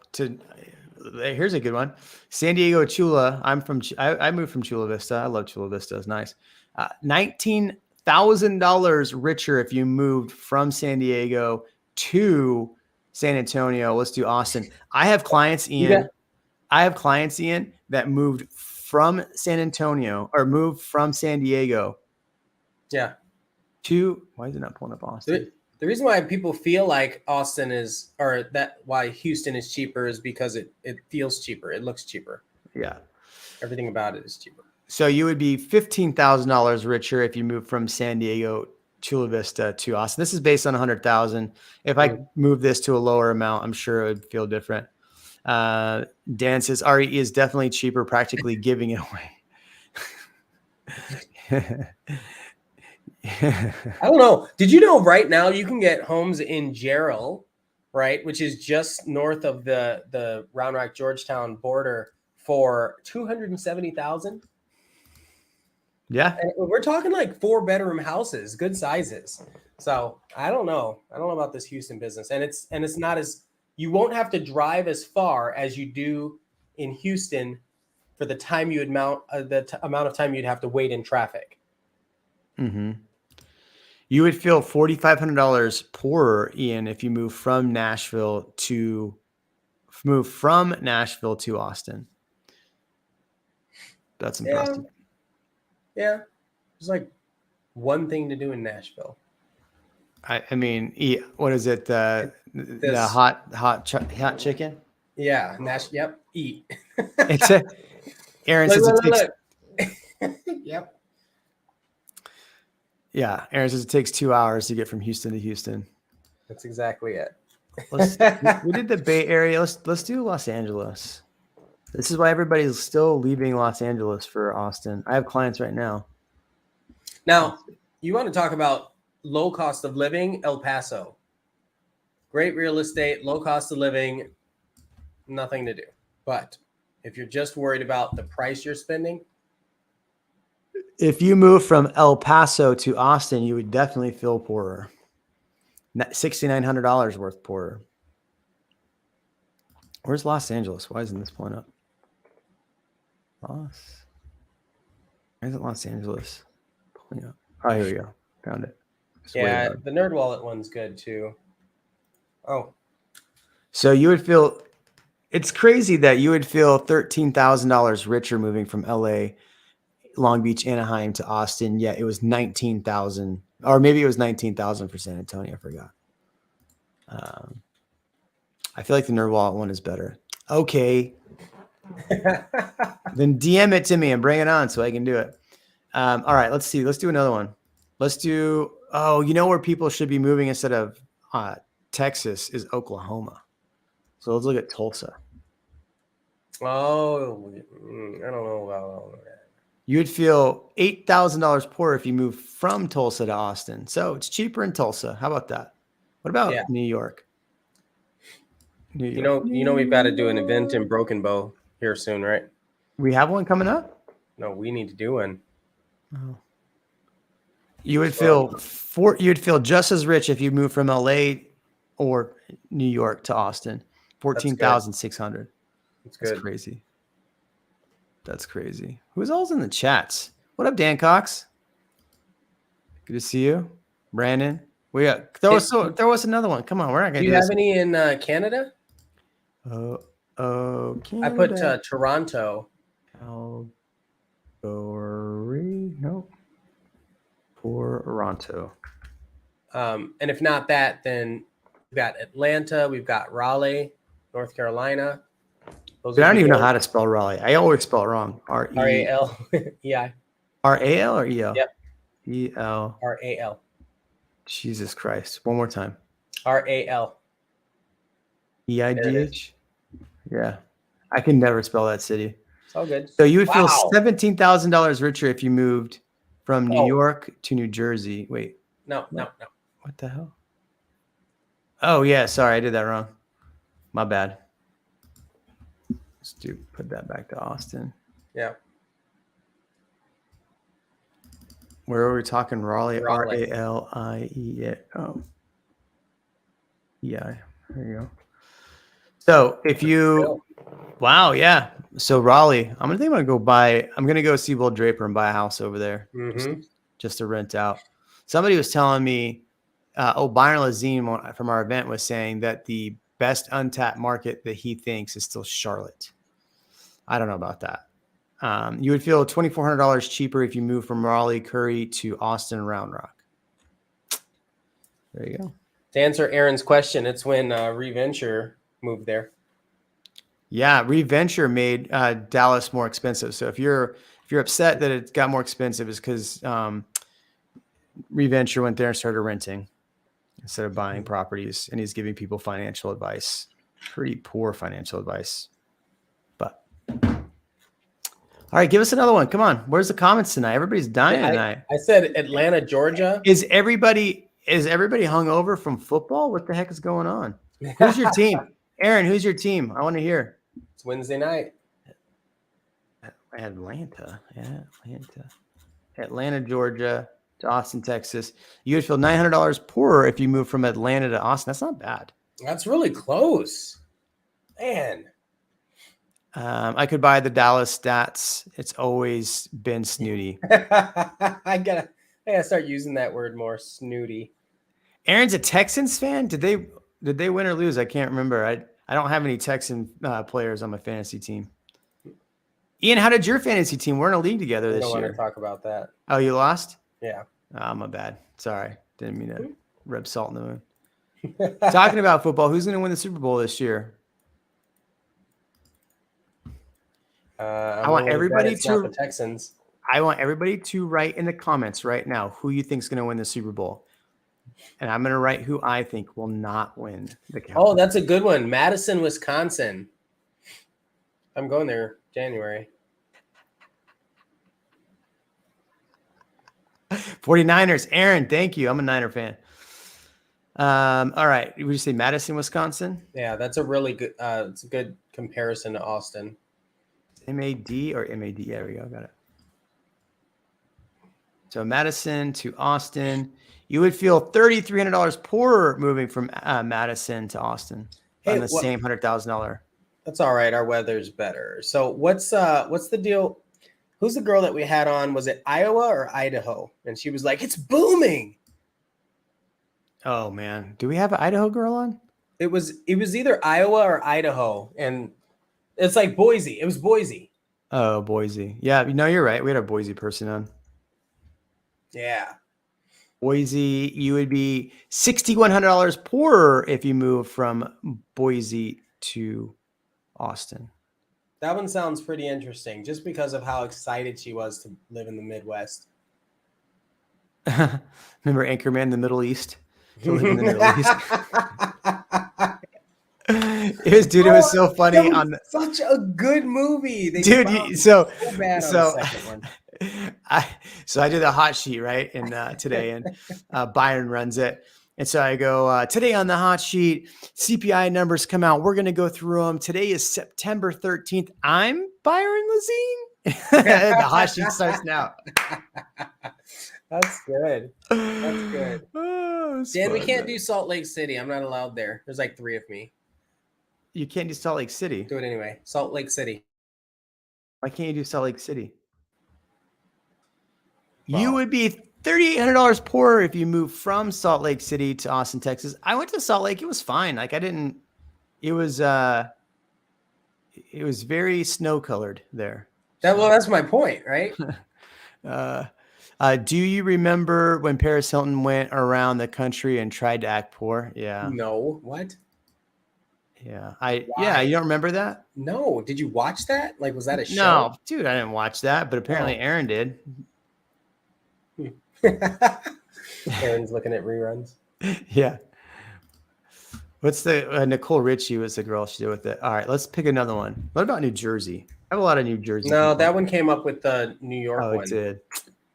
Speaker 1: here's a good one. San Diego, Chula. I moved from Chula Vista. I love Chula Vista. It's nice. $19,000 richer if you moved from San Diego to San Antonio. Let's do Austin. I have clients, Ian, that moved from San Antonio or moved from San Diego.
Speaker 2: Yeah.
Speaker 1: Why is it not pulling up Austin?
Speaker 2: The reason why people feel like Austin is, or that why Houston is cheaper is because it feels cheaper. It looks cheaper.
Speaker 1: Yeah.
Speaker 2: Everything about it is cheaper.
Speaker 1: So you would be $15,000 richer if you moved from San Diego, Chula Vista to Austin. This is based on 100,000. If I move this to a lower amount, I'm sure it would feel different. Dan says RE is definitely cheaper, practically giving it away.
Speaker 2: I don't know. Did you know right now you can get homes in Jarrell, right, which is just north of the Round Rock Georgetown border for $270,000?
Speaker 1: Yeah,
Speaker 2: and we're talking like 4-bedroom houses, good sizes. So I don't know about this Houston business, and it's not as, you won't have to drive as far as you do in Houston for the time you amount of time you'd have to wait in traffic.
Speaker 1: Mm-hmm. You would feel $4,500 poorer, Ian, if you move from Nashville to Austin. That's impressive.
Speaker 2: Yeah. There's like one thing to do in Nashville.
Speaker 1: I mean, what is it? The hot chicken?
Speaker 2: Yeah. Yep. Eat.
Speaker 1: It's a Aaron says it takes.
Speaker 2: Look. Yep.
Speaker 1: Yeah, Aaron says it takes 2 hours to get from Houston to Houston.
Speaker 2: That's exactly it.
Speaker 1: We did the Bay Area. Let's do Los Angeles. This is why everybody's still leaving Los Angeles for Austin. I have clients right now.
Speaker 2: Now, you want to talk about low cost of living? El Paso. Great real estate, low cost of living, nothing to do. But if you're just worried about the price you're spending,
Speaker 1: If you move from El Paso to Austin, you would definitely feel poorer. $6,900 worth poorer. Where's Los Angeles? Why isn't this pulling up? Why isn't Los Angeles pulling up? Oh, here we go. Found it.
Speaker 2: yeah, the Nerd Wallet one's good too. Oh,
Speaker 1: so you would feel. It's crazy that you would feel $13,000 richer moving from LA, Long Beach, Anaheim to Austin. Yet it was 19,000, or maybe it was 19,000 for San Antonio. I forgot. I feel like the Nerd Wallet one is better. Okay. Then DM it to me and bring it on so I can do it. All right, let's see. Let's do another one. Let's do, where people should be moving instead of Texas is Oklahoma. So let's look at Tulsa.
Speaker 2: Oh, I don't know about all of that.
Speaker 1: You would feel $8,000 poorer if you move from Tulsa to Austin. So it's cheaper in Tulsa. How about that? What about New York?
Speaker 2: You know, we've got to do an event in Broken Bow here soon, right?
Speaker 1: We have one coming up?
Speaker 2: No, we need to do one.
Speaker 1: Oh. You would feel just as rich if you moved from LA or New York to Austin. 14,600. That's crazy. That's crazy. Who's all's in the chats? What up, Dan Cox? Good to see you, Brandon. We got throw us another one. Come on, we're not gonna.
Speaker 2: Do you have any in Canada?
Speaker 1: Canada.
Speaker 2: I put Toronto.
Speaker 1: Calgary. Nope. Toronto.
Speaker 2: And if not that, then we've got Atlanta. We've got Raleigh, North Carolina.
Speaker 1: I don't even know how to spell Raleigh. I always spell it wrong.
Speaker 2: R-A-L-E-I.
Speaker 1: R-A-L or E-L?
Speaker 2: Yep.
Speaker 1: E-L.
Speaker 2: R-A-L.
Speaker 1: Jesus Christ. One more time.
Speaker 2: R-A-L.
Speaker 1: E-I-G-H? Yeah. I can never spell that city.
Speaker 2: It's all good.
Speaker 1: So you would feel $17,000 richer if you moved from New York to New Jersey. Wait.
Speaker 2: No.
Speaker 1: What the hell? Oh, yeah. Sorry. I did that wrong. My bad. Let's put that back to Austin.
Speaker 2: Yeah.
Speaker 1: Where are we talking? Raleigh. R-A-L-I-E. Oh. Yeah. There you go. So if you, wow, yeah. So Raleigh, I'm gonna go see Will Draper and buy a house over there, just to rent out. Somebody was telling me, Byron Lazine from our event was saying that the best untapped market that he thinks is still Charlotte. I don't know about that. You would feel $2,400 cheaper if you move from Raleigh, Curry to Austin, Round Rock. There you go.
Speaker 2: To answer Aaron's question, it's when Reventure moved there.
Speaker 1: Yeah, Reventure made Dallas more expensive. So if you're upset that it got more expensive, it's because Reventure went there and started renting instead of buying properties, and he's giving people financial advice. Pretty poor financial advice. But all right, give us another one. Come on. Where's the comments tonight? Everybody's dying tonight.
Speaker 2: I said Atlanta, Georgia.
Speaker 1: Is everybody hungover from football? What the heck is going on? Who's your team? Aaron, who's your team? I want to hear.
Speaker 2: It's Wednesday night.
Speaker 1: Atlanta. Yeah, Atlanta, Georgia to Austin, Texas. You would feel $900 poorer if you move from Atlanta to Austin. That's not bad.
Speaker 2: That's really close. Man.
Speaker 1: I could buy the Dallas stats. It's always been snooty.
Speaker 2: I gotta start using that word more, snooty.
Speaker 1: Aaron's a Texans fan. Did they win or lose? I can't remember. I don't have any Texan players on my fantasy team. Ian, how did your fantasy team? We're in a league together this year.
Speaker 2: I don't want to talk about that.
Speaker 1: Oh, you lost?
Speaker 2: Yeah.
Speaker 1: Oh, my bad. Sorry. Didn't mean to rub salt in the wound. Talking about football, who's going to win the Super Bowl this year?
Speaker 2: I'm willing to bet it's not the Texans.
Speaker 1: I want everybody to write in the comments right now who you think is going to win the Super Bowl. And I'm going to write who I think will not win the Cowboys.
Speaker 2: Oh, that's a good one. Madison, Wisconsin. I'm going there January.
Speaker 1: 49ers. Aaron, thank you. I'm a Niner fan. All right. Would you say Madison, Wisconsin?
Speaker 2: Yeah, that's a really good it's a good comparison to Austin.
Speaker 1: M-A-D or M-A-D? There we go. Got it. So Madison to Austin. You would feel $3,300 poorer moving from Madison to Austin on the same $100,000.
Speaker 2: That's all right. Our weather's better. So what's the deal? Who's the girl that we had on? Was it Iowa or Idaho? And she was like, "It's booming."
Speaker 1: Oh man, do we have an Idaho girl on?
Speaker 2: It was either Iowa or Idaho, and it's like Boise. It was Boise.
Speaker 1: Oh, Boise. Yeah, no, you're right. We had a Boise person on.
Speaker 2: Yeah.
Speaker 1: Boise, you would be $6,100 poorer if you move from Boise to Austin.
Speaker 2: That one sounds pretty interesting, just because of how excited she was to live in the Midwest.
Speaker 1: Remember Anchorman, the Middle East? To live in the Middle East. It was so funny.
Speaker 2: Such a good movie.
Speaker 1: So
Speaker 2: bad on the second one.
Speaker 1: I did a hot sheet, right? And today, and Byron runs it. And so I go, today on the hot sheet, CPI numbers come out. We're going to go through them. Today is September 13th. I'm Byron Lazine. The hot sheet starts now.
Speaker 2: That's good. That's good.
Speaker 1: Oh,
Speaker 2: Dan, we can't do Salt Lake City. I'm not allowed there. There's like 3 of me.
Speaker 1: You can't do Salt Lake City.
Speaker 2: Do it anyway. Salt Lake City.
Speaker 1: Why can't you do Salt Lake City?
Speaker 2: Wow.
Speaker 1: You would be $3,800 poorer if you move from Salt Lake City to Austin, Texas. I went to Salt Lake. It was fine. Like it was very snow colored there.
Speaker 2: Well, that's my point, right?
Speaker 1: Do you remember when Paris Hilton went around the country and tried to act poor? Yeah.
Speaker 2: No. What?
Speaker 1: Yeah. Yeah. You don't remember that?
Speaker 2: No. Did you watch that? Like, was that a show?
Speaker 1: No, dude, I didn't watch that, but apparently Aaron did.
Speaker 2: Aaron's looking at reruns.
Speaker 1: Yeah. What's the Nicole Richie was the girl she did with it. All right, let's pick another one. What about New Jersey? I have a lot of New Jersey.
Speaker 2: No, that one came up with the New York one.
Speaker 1: Oh, it did.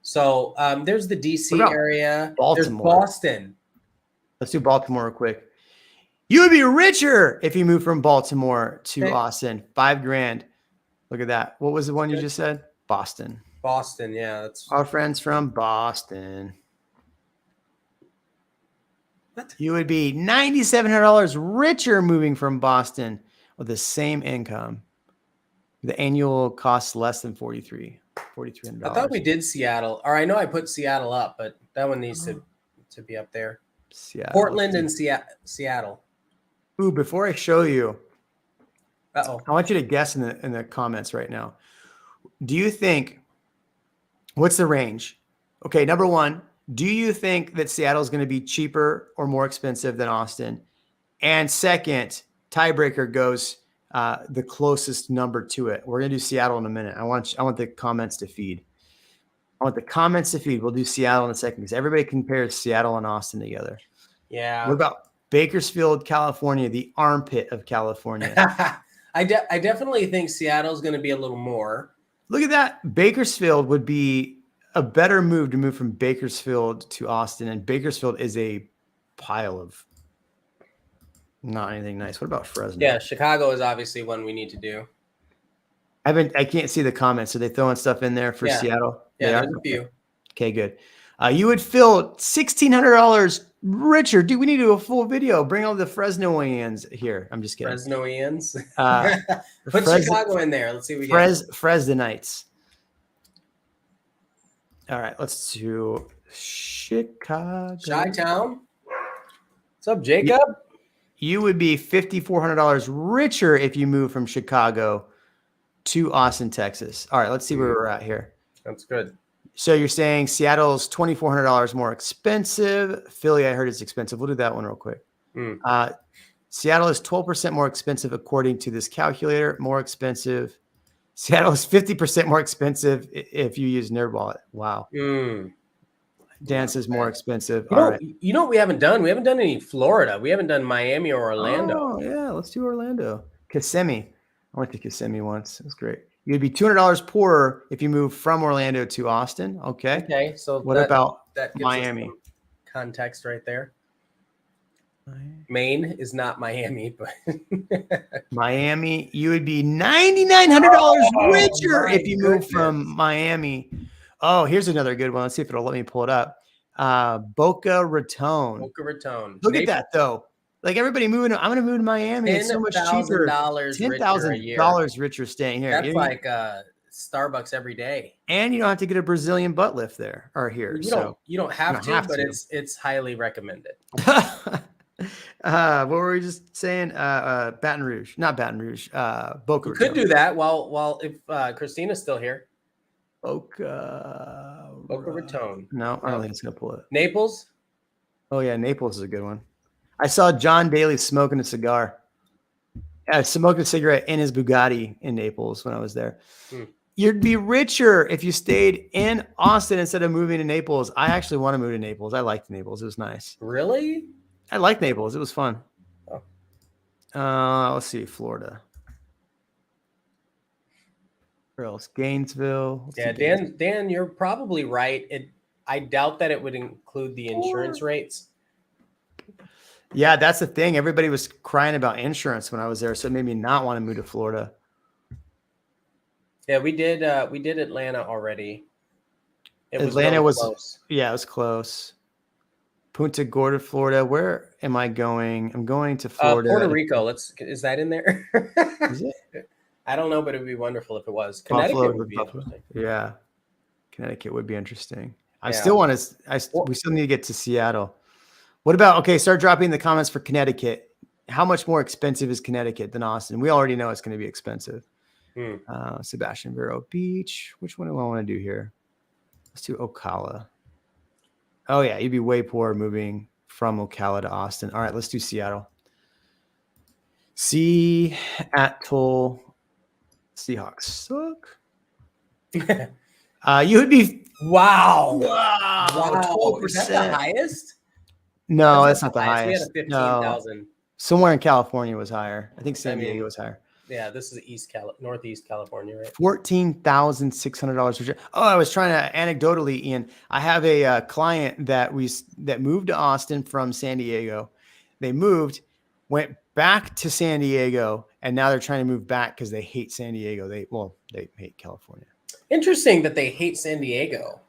Speaker 2: So there's the DC area.
Speaker 1: Baltimore.
Speaker 2: There's Boston.
Speaker 1: Let's do Baltimore real quick. You would be richer if you moved from Baltimore to Austin. $5,000. Look at that. What was the one you just said? Boston.
Speaker 2: Boston, yeah. That's
Speaker 1: our friends from Boston.
Speaker 2: What?
Speaker 1: You would be $9,700 richer moving from Boston with the same income. The annual costs less than $4,300.
Speaker 2: I thought we did Seattle. Or I know I put Seattle up, but that one needs to be up there.
Speaker 1: Seattle.
Speaker 2: Portland and Seattle.
Speaker 1: Ooh, before I show you,
Speaker 2: I
Speaker 1: want you to guess in the comments right now. Do you think, what's the range? Okay, number one, do you think that Seattle is going to be cheaper or more expensive than Austin? And second, tiebreaker goes the closest number to it. We're going to do Seattle in a minute. I want the comments to feed. We'll do Seattle in a second because everybody compares Seattle and Austin together.
Speaker 2: Yeah.
Speaker 1: What about Bakersfield, California, the armpit of California?
Speaker 2: I definitely think Seattle's going to be a little more.
Speaker 1: Look at that. Bakersfield would be a better move to move from Bakersfield to Austin. And Bakersfield is a pile of not anything nice. What about Fresno?
Speaker 2: Yeah, Chicago is obviously one we need to do.
Speaker 1: I can't see the comments. Are they throwing stuff in there for Seattle?
Speaker 2: Yeah, there's a few.
Speaker 1: Okay, good. You would feel $1,600 richer. Dude, we need to do a full video. Bring all the Fresnoians here. I'm just kidding.
Speaker 2: Fresnoians? Put Chicago in there. Let's see what we get.
Speaker 1: Fresdenites. All right, let's do Chicago.
Speaker 2: Chi-Town. What's up, Jacob?
Speaker 1: You would be $5,400 richer if you move from Chicago to Austin, Texas. All right, let's see where we're at here.
Speaker 2: That's good.
Speaker 1: So you're saying Seattle's $2,400 more expensive. Philly, I heard is expensive. We'll do that one real quick. Seattle is 12% more expensive according to this calculator. More expensive. Seattle is 50% more expensive if you use NerdWallet. Wow. Dance is more expensive. All right.
Speaker 2: You know what we haven't done? We haven't done any Florida. We haven't done Miami or Orlando.
Speaker 1: Oh, yeah. Let's do Orlando. Kissimmee. I went to Kissimmee once. It was great. You'd be $200 poorer if you move from Orlando to Austin. Okay.
Speaker 2: Okay, so
Speaker 1: What about
Speaker 2: that gives
Speaker 1: Miami?
Speaker 2: us some context right there. Maine is not Miami, but
Speaker 1: Miami, you would be $9,900 richer if you move from Miami. Oh, here's another good one. Let's see if it'll let me pull it up. Boca Raton.
Speaker 2: Boca Raton.
Speaker 1: Look at that though. Like everybody moving. I'm going to move to Miami. It's so much cheaper. $10,000 richer staying here.
Speaker 2: That's like Starbucks every day.
Speaker 1: And you don't have to get a Brazilian butt lift there or here.
Speaker 2: You don't have to, but it's highly recommended.
Speaker 1: What were we just saying? Baton Rouge, not Baton Rouge. Boca.
Speaker 2: You could do that while if Christina's still here.
Speaker 1: Boca
Speaker 2: Raton.
Speaker 1: No, I don't think it's gonna pull it.
Speaker 2: Naples.
Speaker 1: Oh yeah, Naples is a good one. I saw John Daly smoking a cigar. Smoking a cigarette in his Bugatti in Naples when I was there. You'd be richer if you stayed in Austin instead of moving to Naples. I actually want to move to Naples. I liked Naples. It was nice.
Speaker 2: Really?
Speaker 1: I liked Naples. It was fun.
Speaker 2: Oh.
Speaker 1: Let's see, Florida. Where else? Gainesville.
Speaker 2: Dan, you're probably right. I doubt that it would include the insurance rates.
Speaker 1: Yeah, that's the thing. Everybody was crying about insurance when I was there, so it made me not want to move to Florida.
Speaker 2: Yeah, we did Atlanta already.
Speaker 1: Atlanta was close. Yeah, it was close. Punta Gorda, Florida. Where am I going? I'm going to Florida.
Speaker 2: Puerto Rico. Is that in there?
Speaker 1: Is it?
Speaker 2: I don't know, but it would be wonderful if it was. Connecticut would be interesting.
Speaker 1: Yeah, Connecticut would be interesting. I still want to. We still need to get to Seattle. What about start dropping the comments for Connecticut. How much more expensive is Connecticut than Austin? We already know it's going to be expensive. Sebastian Vero Beach. Which one do I want to do here? Let's do Ocala. Oh yeah, you'd be way poorer moving from Ocala to Austin. All right, let's do Seattle. Seattle Seahawks suck. You would be
Speaker 2: wow.
Speaker 1: 12%.
Speaker 2: Is that the highest?
Speaker 1: No, that's not the highest.
Speaker 2: We had a 15,000.
Speaker 1: Somewhere in California was higher. I think San Diego was higher.
Speaker 2: Yeah, this is Northeast California, right?
Speaker 1: $14,600. Oh, I was trying to anecdotally, Ian. I have a client that moved to Austin from San Diego. They moved, went back to San Diego, and now they're trying to move back because they hate San Diego. They hate California.
Speaker 2: Interesting that they hate San Diego.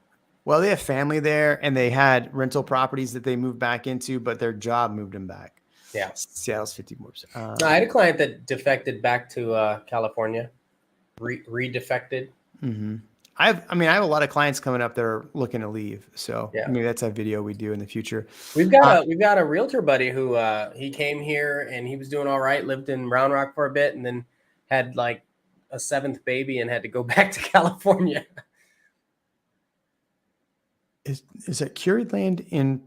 Speaker 1: Well, they have family there, and they had rental properties that they moved back into, but their job moved them back.
Speaker 2: Yeah,
Speaker 1: Seattle's 50 more percent.
Speaker 2: I had a client that defected back to California, redefected.
Speaker 1: Mm-hmm. I have a lot of clients coming up that are looking to leave. So maybe that's a video we do in the future.
Speaker 2: We've got a realtor buddy who he came here and he was doing all right, lived in Round Rock for a bit, and then had like a 7th baby and had to go back to California.
Speaker 1: Is it quarried land in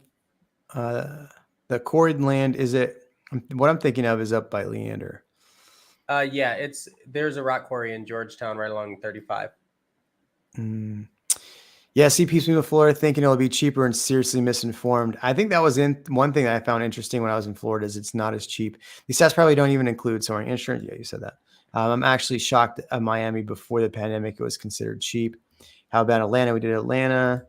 Speaker 1: the quarried land? Is it what I'm thinking of is up by Leander?
Speaker 2: Yeah, there's a rock quarry in Georgetown right along 35.
Speaker 1: Yeah, CP's moving to Florida thinking it'll be cheaper and seriously misinformed. I think that was one thing that I found interesting when I was in Florida is it's not as cheap. These stats probably don't even include soaring insurance. Yeah, you said that. I'm actually shocked at Miami before the pandemic. It was considered cheap. How about Atlanta? We did Atlanta.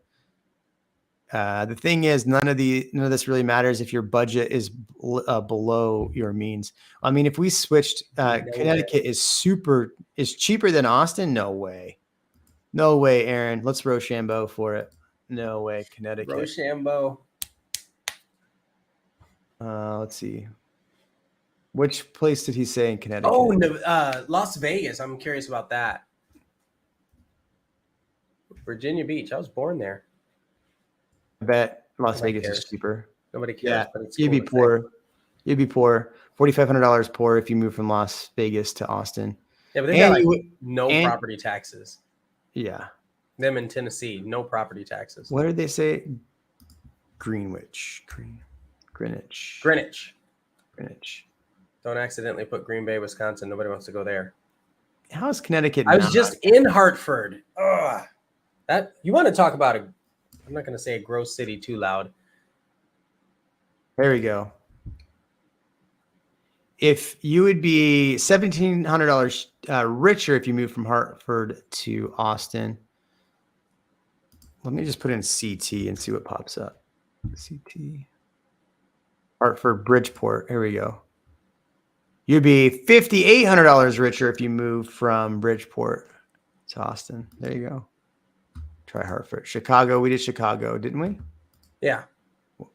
Speaker 1: The thing is, none of this really matters if your budget is below your means. I mean, if we switched, Connecticut is cheaper than Austin. No way, Aaron. Let's Rochambeau for it. No way, Connecticut.
Speaker 2: Rochambeau.
Speaker 1: Let's see. Which place did he say in Connecticut?
Speaker 2: Oh, no, Las Vegas. I'm curious about that. Virginia Beach. I was born there.
Speaker 1: I bet Las Vegas is cheaper.
Speaker 2: Nobody cares.
Speaker 1: Yeah,
Speaker 2: but it's
Speaker 1: you'd be poor. You'd be poor. $4,500 poor if you move from Las Vegas to Austin.
Speaker 2: Yeah, but they got no property taxes.
Speaker 1: Yeah.
Speaker 2: Them in Tennessee, no property taxes.
Speaker 1: What did they say? Greenwich.
Speaker 2: Don't accidentally put Green Bay, Wisconsin. Nobody wants to go there.
Speaker 1: How's Connecticut
Speaker 2: I was
Speaker 1: not?
Speaker 2: just in Hartford. Ugh. That you want to talk about I'm not going to say a gross city too loud.
Speaker 1: There we go. If you would be $1,700 richer if you moved from Hartford to Austin. Let me just put in CT and see what pops up. CT. Hartford, Bridgeport. Here we go. You'd be $5,800 richer if you moved from Bridgeport to Austin. There you go. Try Hartford. Chicago. We did Chicago, didn't we?
Speaker 2: Yeah.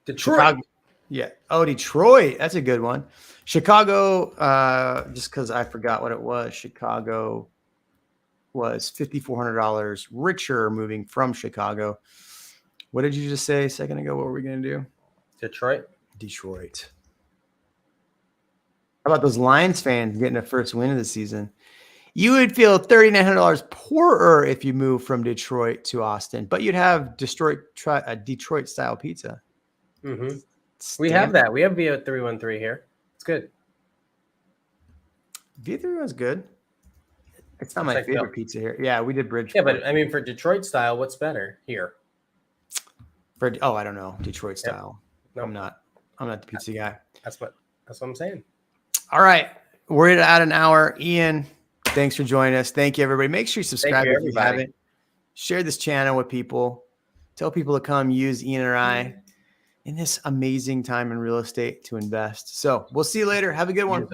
Speaker 2: Detroit.
Speaker 1: Chicago. Yeah. Oh, Detroit. That's a good one. Chicago, just because I forgot what it was. Chicago was $5,400 richer moving from Chicago. What did you just say a second ago? What were we going to do?
Speaker 2: Detroit.
Speaker 1: How about those Lions fans getting a first win of the season? You would feel $3,900 poorer if you moved from Detroit to Austin, but you'd have Detroit style pizza.
Speaker 2: Mm-hmm. We have that. We have Via 313 here. It's good.
Speaker 1: Via 313 is good. It's not my favorite pizza here. Yeah, we did Bridgeport.
Speaker 2: Yeah, but I mean, for Detroit style, what's better here?
Speaker 1: I don't know. Detroit style. Nope. I'm not the pizza guy.
Speaker 2: That's what I'm saying.
Speaker 1: All right. We're at an hour. Ian, thanks for joining us. Thank you, everybody. Make sure you subscribe if you haven't. Share this channel with people. Tell people to come use Ian or I in this amazing time in real estate to invest. So we'll see you later. Have a good one.